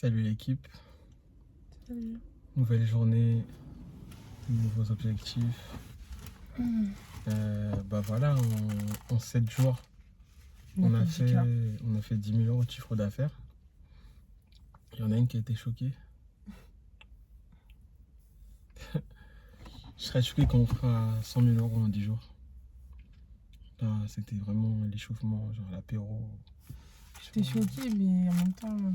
Salut l'équipe, Salut. nouvelle journée, nouveaux objectifs. Bah voilà, en 7 jours, on a fait 10 000 euros de chiffre d'affaires. Il y en a une qui a été choquée. Je serais choqué quand on fera 100 000 euros en 10 jours. Là, c'était vraiment l'échauffement, genre l'apéro. J'étais choquée, mais en même temps,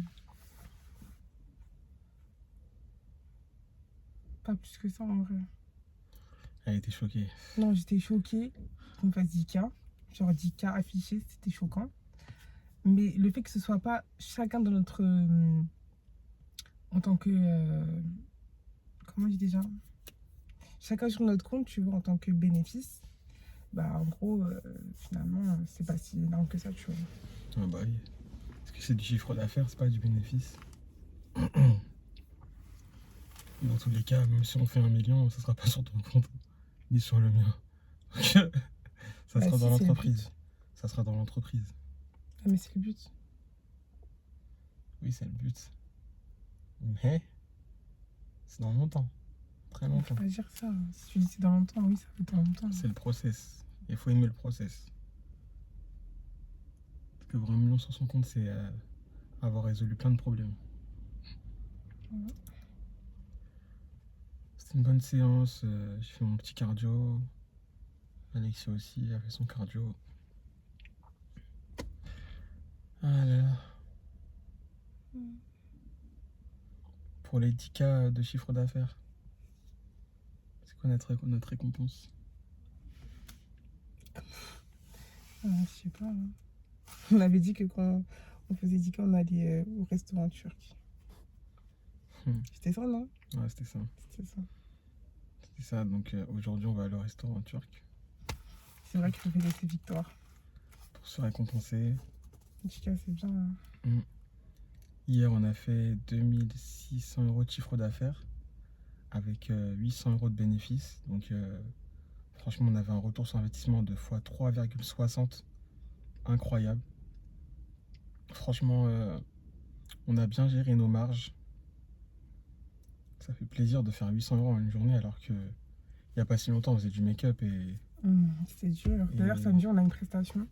pas plus que ça en vrai. Elle était choquée. Non, j'étais choquée qu'on fasse 10K. Genre 10K affiché, c'était choquant. Mais le fait que ce soit pas chacun de notre. En tant que. Comment on dit déjà? Chacun sur notre compte, tu vois, en tant que bénéfice. Bah, en gros, finalement, c'est pas si énorme que ça, tu vois. Ah bah oui. Parce que c'est du chiffre d'affaires, c'est pas du bénéfice. Dans tous les cas, même si on fait 1 million, ça sera pas sur ton compte, ni sur le mien. Donc, ça Bah, sera si, dans c'est le l'entreprise. but. Ça sera dans l'entreprise. Ah, mais c'est le but. Oui, c'est le but. Mais c'est dans longtemps. Très Il faut longtemps. pas dire ça. Si tu dis c'est dans longtemps, oui, ça fait dans longtemps. C'est le process. Il faut aimer le process. Parce que avoir 1 million sur son compte, c'est avoir résolu plein de problèmes. Ouais. C'était une bonne séance. J'ai fait mon petit cardio. Alexia aussi a fait son cardio. Ah là là. Pour les 10K de chiffre d'affaires, c'est quoi notre récompense? Je sais pas. On avait dit que quand on faisait 10K, on allait au restaurant turc. C'était ça, non? Ouais, c'était ça. C'était ça. C'était ça. Donc aujourd'hui, on va aller au restaurant turc C'est vrai qu'il faut fêter ses victoires. pour se récompenser. 10K, c'est bien. Hier, on a fait 2600 euros de chiffre d'affaires avec 800 euros de bénéfices. Donc, franchement, on avait un retour sur investissement de x3,60. Incroyable. Franchement, on a bien géré nos marges. Ça fait plaisir de faire 800 euros en une journée alors que il n'y a pas si longtemps, on faisait du make-up et. C'était dur. D'ailleurs, samedi, on a une prestation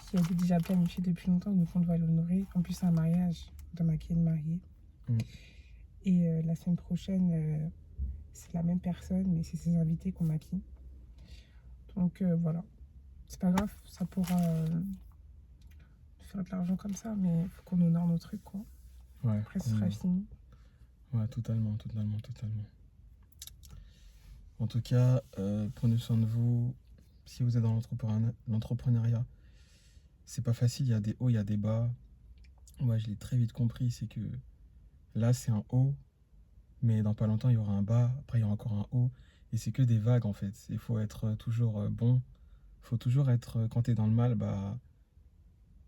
qui a été déjà planifiée depuis longtemps, donc on doit l'honorer. En plus, c'est un mariage. On doit maquiller une mariée. Et la semaine prochaine, c'est la même personne, mais c'est ses invités qu'on maquille. Donc voilà. C'est pas grave, ça pourra faire de l'argent comme ça, mais il faut qu'on honore nos trucs, quoi. Ouais, après, ce sera fini. Ouais, totalement. En tout cas, prenez soin de vous. Si vous êtes dans l'entrepreneuriat, c'est pas facile, il y a des hauts, il y a des bas. Moi, je l'ai très vite compris, c'est que là, c'est un haut, mais dans pas longtemps, il y aura un bas, après, il y aura encore un haut. Et c'est que des vagues, en fait. Il faut être toujours bon. Il faut toujours être, quand tu es dans le mal, bah,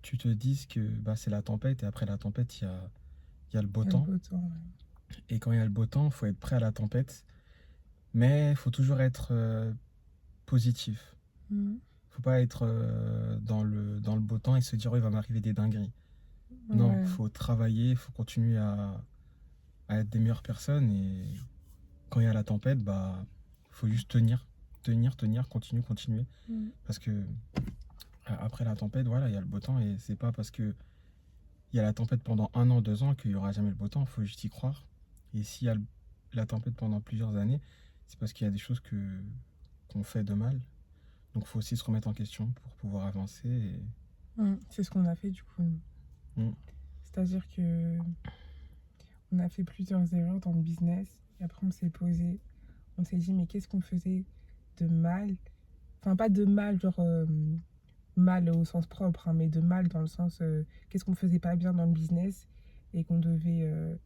tu te dis que bah, c'est la tempête, et après la tempête, il y a le beau temps. Et quand il y a le beau temps, il faut être prêt à la tempête. Mais il faut toujours être positif. Faut pas être dans le beau temps et se dire, oh, il va m'arriver des dingueries. Non, il faut travailler, il faut continuer à être des meilleures personnes. Et quand il y a la tempête, bah, faut juste tenir, continuer. Parce que après la tempête, voilà, il y a le beau temps. Et c'est pas parce que il y a la tempête pendant 1 an, 2 ans qu'il y aura jamais le beau temps. Il faut juste y croire. Et s'il y a la tempête pendant plusieurs années, c'est parce qu'il y a des choses qu'on fait de mal. Donc il faut aussi se remettre en question pour pouvoir avancer. C'est ce qu'on a fait du coup. C'est-à-dire que on a fait plusieurs erreurs dans le business et après on s'est posé, on s'est dit mais qu'est-ce qu'on faisait de mal? Enfin pas de mal genre mal au sens propre, hein, mais de mal dans le sens qu'est-ce qu'on faisait pas bien dans le business et qu'on devait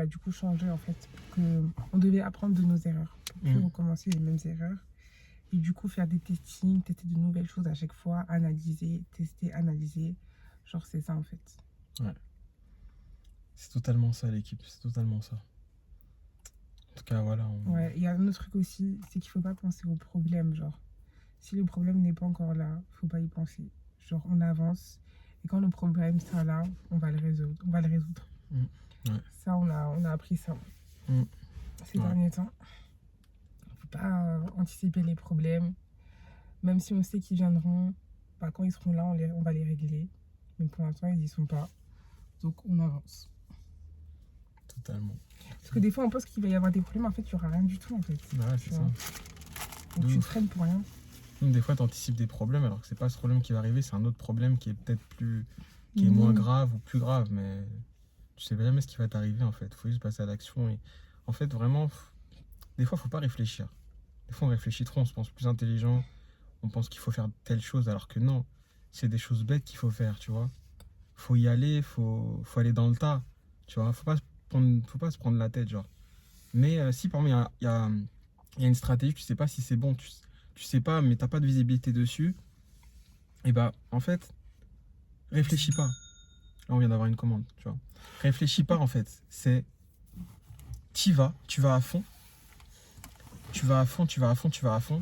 du coup changer en fait. On devait apprendre de nos erreurs pour plus recommencer les mêmes erreurs. Et du coup, faire des testings, tester de nouvelles choses à chaque fois, analyser, tester, analyser. Genre, c'est ça en fait. Ouais. C'est totalement ça l'équipe, c'est totalement ça. En tout cas, voilà. Ouais, il y a un autre truc aussi, c'est qu'il faut pas penser au problème. Genre, si le problème n'est pas encore là, faut pas y penser. Genre, on avance. Et quand le problème sera là, on va le résoudre. Ouais. Ça, on a appris ça Mm. ces derniers temps. Il ne faut pas anticiper les problèmes. Même si on sait qu'ils viendront, quand ils seront là, on va les régler. Mais pour l'instant, ils n'y sont pas. Donc, on avance. Totalement. Parce que des fois, on pense qu'il va y avoir des problèmes. En fait, il n'y aura rien du tout, en fait. Ouais, c'est ça. Donc, tu te freines pour rien. Donc, des fois, tu anticipes des problèmes alors que c'est pas ce problème qui va arriver, c'est un autre problème qui est peut-être qui est moins grave ou plus grave, mais tu sais jamais ce qui va t'arriver en fait. Il faut juste passer à l'action. Et en fait, vraiment, des fois, il faut pas réfléchir. Des fois, on réfléchit trop, on se pense plus intelligent, on pense qu'il faut faire telle chose alors que non, c'est des choses bêtes qu'il faut faire, tu vois. Faut y aller, faut aller dans le tas, tu vois. Faut pas se prendre la tête, genre. Mais si par exemple, il y a une stratégie, tu sais pas si c'est bon, tu sais pas, mais t'as pas de visibilité dessus, et bah, en fait, réfléchis pas. Là, on vient d'avoir une commande, tu vois. Réfléchis pas, en fait. C'est, tu vas à fond, tu vas à fond, tu vas à fond, tu vas à fond.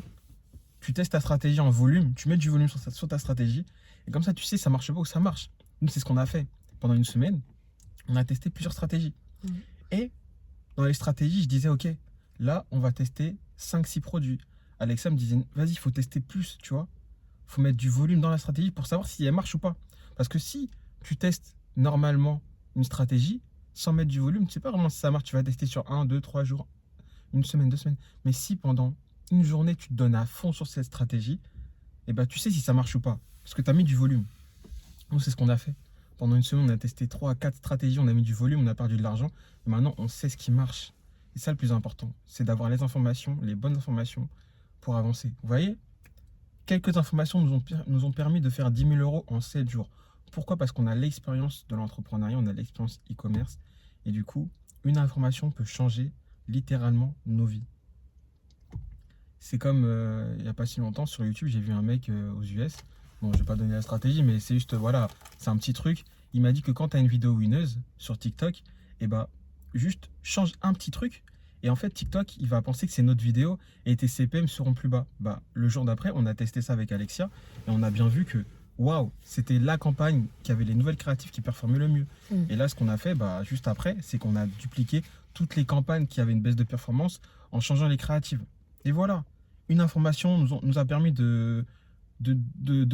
Tu testes ta stratégie en volume, tu mets du volume sur ta stratégie, et comme ça, tu sais, ça marche pas ou ça marche. Nous, c'est ce qu'on a fait. Pendant une semaine, on a testé plusieurs stratégies. Et dans les stratégies, je disais, ok, là, on va tester 5-6 produits. Alexa me disait, vas-y, il faut tester plus, tu vois. Il faut mettre du volume dans la stratégie pour savoir si elle marche ou pas. Parce que si tu testes normalement une stratégie sans mettre du volume, tu sais pas vraiment si ça marche. Tu vas tester sur 1, 2, 3 jours, une semaine, 2 semaines. Mais si pendant une journée, tu te donnes à fond sur cette stratégie, eh ben, tu sais si ça marche ou pas. Parce que tu as mis du volume. Nous, c'est ce qu'on a fait. Pendant une semaine, on a testé 3 à 4 stratégies, on a mis du volume, on a perdu de l'argent. Et maintenant, on sait ce qui marche. Et ça, le plus important, c'est d'avoir les informations, les bonnes informations pour avancer. Vous voyez, quelques informations nous ont permis de faire 10 000 euros en 7 jours. Pourquoi? Parce qu'on a l'expérience de l'entrepreneuriat, on a l'expérience e-commerce. Et du coup, une information peut changer littéralement nos vies. C'est comme il n'y a pas si longtemps sur YouTube, j'ai vu un mec aux US. Bon, je vais pas donner la stratégie, mais c'est juste, voilà, c'est un petit truc. Il m'a dit que quand tu as une vidéo winneuse sur TikTok, et bah, juste change un petit truc. Et en fait, TikTok, il va penser que c'est notre vidéo et tes CPM seront plus bas. Bah, le jour d'après, on a testé ça avec Alexia et on a bien vu que, waouh, c'était la campagne qui avait les nouvelles créatives qui performaient le mieux. Et là, ce qu'on a fait, bah, juste après, c'est qu'on a dupliqué toutes les campagnes qui avaient une baisse de performance en changeant les créatives. Et voilà, une information nous a permis de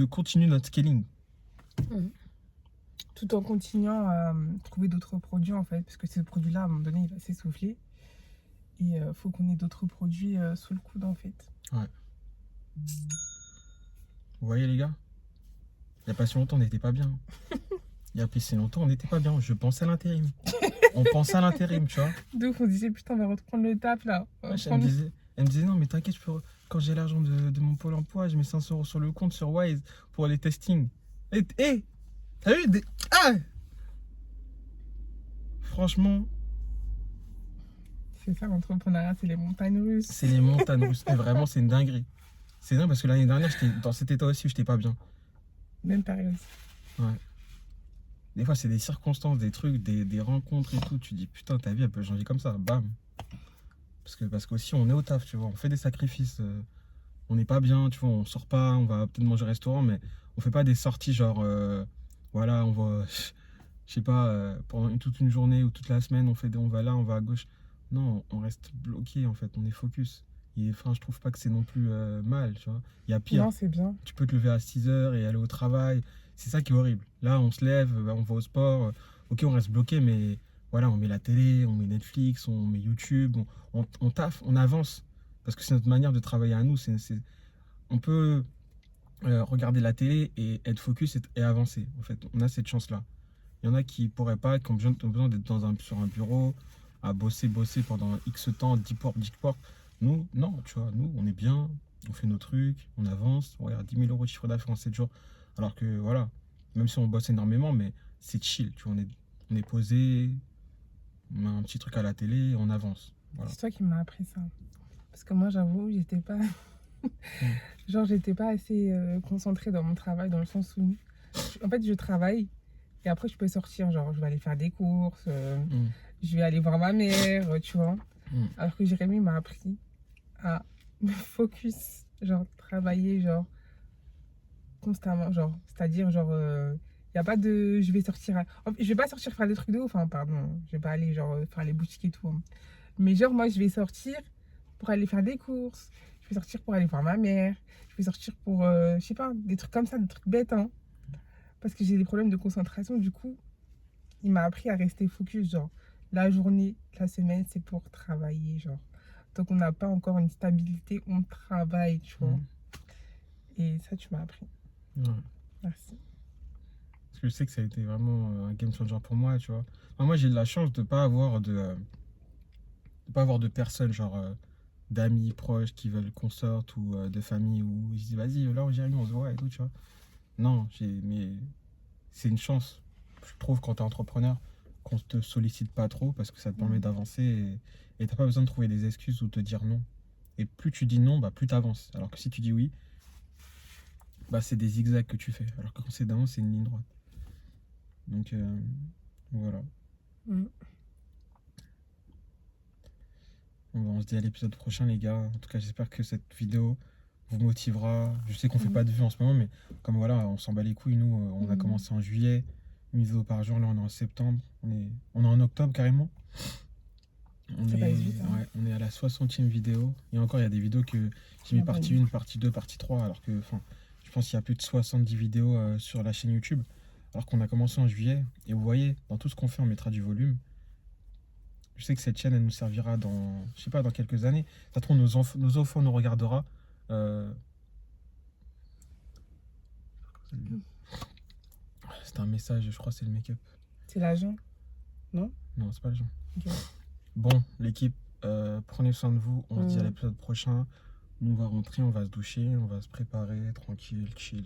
continuer notre scaling. Tout en continuant à trouver d'autres produits en fait, parce que ce produit-là, à un moment donné, il va s'essouffler. Et il faut qu'on ait d'autres produits sous le coude en fait. Ouais. Vous voyez les gars, il n'y a pas si longtemps, on n'était pas bien. Il y a pas si longtemps, on n'était pas bien. Je pensais à l'intérim. On pensait à l'intérim, tu vois. Donc on disait, putain, on va reprendre le taf là. Ouais, elle me disait, non, mais t'inquiète, quand j'ai l'argent de mon pôle emploi, je mets 500 euros sur le compte sur Wise pour les testings. Et t'as vu des. Ah, franchement. C'est ça, l'entrepreneuriat, c'est les montagnes russes. C'est les montagnes russes. Et vraiment, c'est une dinguerie. C'est dingue parce que l'année dernière, j'étais dans cet état aussi où j'étais pas bien. Même période. Ouais. Des fois, c'est des circonstances, des trucs, des rencontres et tout. Tu dis, putain, ta vie, elle peut changer comme ça. Bam. Parce qu'aussi, on est au taf, tu vois. On fait des sacrifices. On n'est pas bien, tu vois. On sort pas, on va peut-être manger au restaurant, mais on fait pas des sorties genre, voilà, on va, je sais pas, pendant toute une journée ou toute la semaine, on va là, on va à gauche. Non, on reste bloqué, en fait. On est focus. Et enfin, je trouve pas que c'est non plus mal, tu vois. Il y a pire. Non, c'est bien. Tu peux te lever à 6h et aller au travail. C'est ça qui est horrible. Là, on se lève, on va au sport. Ok, on reste bloqué, mais voilà, on met la télé, on met Netflix, on met YouTube, on taffe, on avance. Parce que c'est notre manière de travailler à nous. On peut regarder la télé et être focus et avancer. En fait, on a cette chance-là. Il y en a qui pourraient pas, qui ont besoin d'être sur un bureau, à bosser pendant X temps, 10 portes. Nous, non, tu vois, nous, on est bien, on fait nos trucs, on avance, on regarde 10 000 euros de chiffre d'affaires en 7 jours. Alors que, voilà, même si on bosse énormément, mais c'est chill, tu vois, on est posé, on met un petit truc à la télé, on avance. Voilà. C'est toi qui m'as appris ça. Parce que moi, j'avoue, j'étais pas... Genre, j'étais pas assez concentrée dans mon travail, dans le sens où... En fait, je travaille, et après, je peux sortir, genre, je vais aller faire des courses, je vais aller voir ma mère, tu vois. Alors que Jérémy m'a appris à me focus, genre travailler, genre constamment, genre, c'est-à-dire, genre, Il n'y a pas de je vais sortir. Je vais pas sortir faire des trucs de ouf. Enfin, pardon. Je vais pas aller genre faire les boutiques et tout, hein. Mais genre, moi, je vais sortir pour aller faire des courses. Je vais sortir pour aller voir ma mère. Je vais sortir pour, je sais pas, des trucs comme ça, des trucs bêtes, hein. Parce que j'ai des problèmes de concentration. Du coup, il m'a appris à rester focus. Genre, la journée, la semaine, c'est pour travailler. Genre, tant qu'on n'a pas encore une stabilité, on travaille, tu vois. Et ça, tu m'as appris. Ouais. Merci. Parce que je sais que ça a été vraiment un game changer pour moi, tu vois. Enfin, moi, j'ai eu la chance de pas avoir de personnes, genre d'amis proches qui veulent qu'on sorte ou de famille où ils se disent vas-y, là, on se voit et tout, tu vois. Non, mais c'est une chance, je trouve, quand t'es entrepreneur, qu'on te sollicite pas trop parce que ça te permet d'avancer et t'as pas besoin de trouver des excuses ou de te dire non. Et plus tu dis non, bah plus t'avances. Alors que si tu dis oui, bah c'est des zigzags que tu fais. Alors que quand c'est d'avance, c'est une ligne droite. Donc voilà. On se dit à l'épisode prochain, les gars. En tout cas, j'espère que cette vidéo vous motivera. Je sais qu'on fait pas de vues en ce moment, mais comme voilà, on s'en bat les couilles. Nous, on a commencé en juillet, une vidéo par jour. Là, on est en septembre. On est en octobre carrément. On est à la 60e vidéo. Et encore, il y a des vidéos que j'ai mis partie 1, partie 2, partie 3. Alors que, je pense qu'il y a plus de 70 vidéos sur la chaîne YouTube. Alors qu'on a commencé en juillet. Et vous voyez, dans tout ce qu'on fait, on mettra du volume. Je sais que cette chaîne, elle nous servira dans, je sais pas, dans quelques années. Ça se trouve, nos enfants nous regardera. C'est un message, je crois, c'est le make-up. C'est l'agent? Non? Non, c'est pas l'agent. Okay. Bon, l'équipe, prenez soin de vous. On se dit à l'épisode prochain. Nous, on va rentrer, on va se doucher, on va se préparer, tranquille, chill,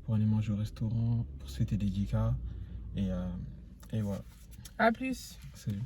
pour aller manger au restaurant, pour se fêter des dédicats. Et voilà. À plus. Salut.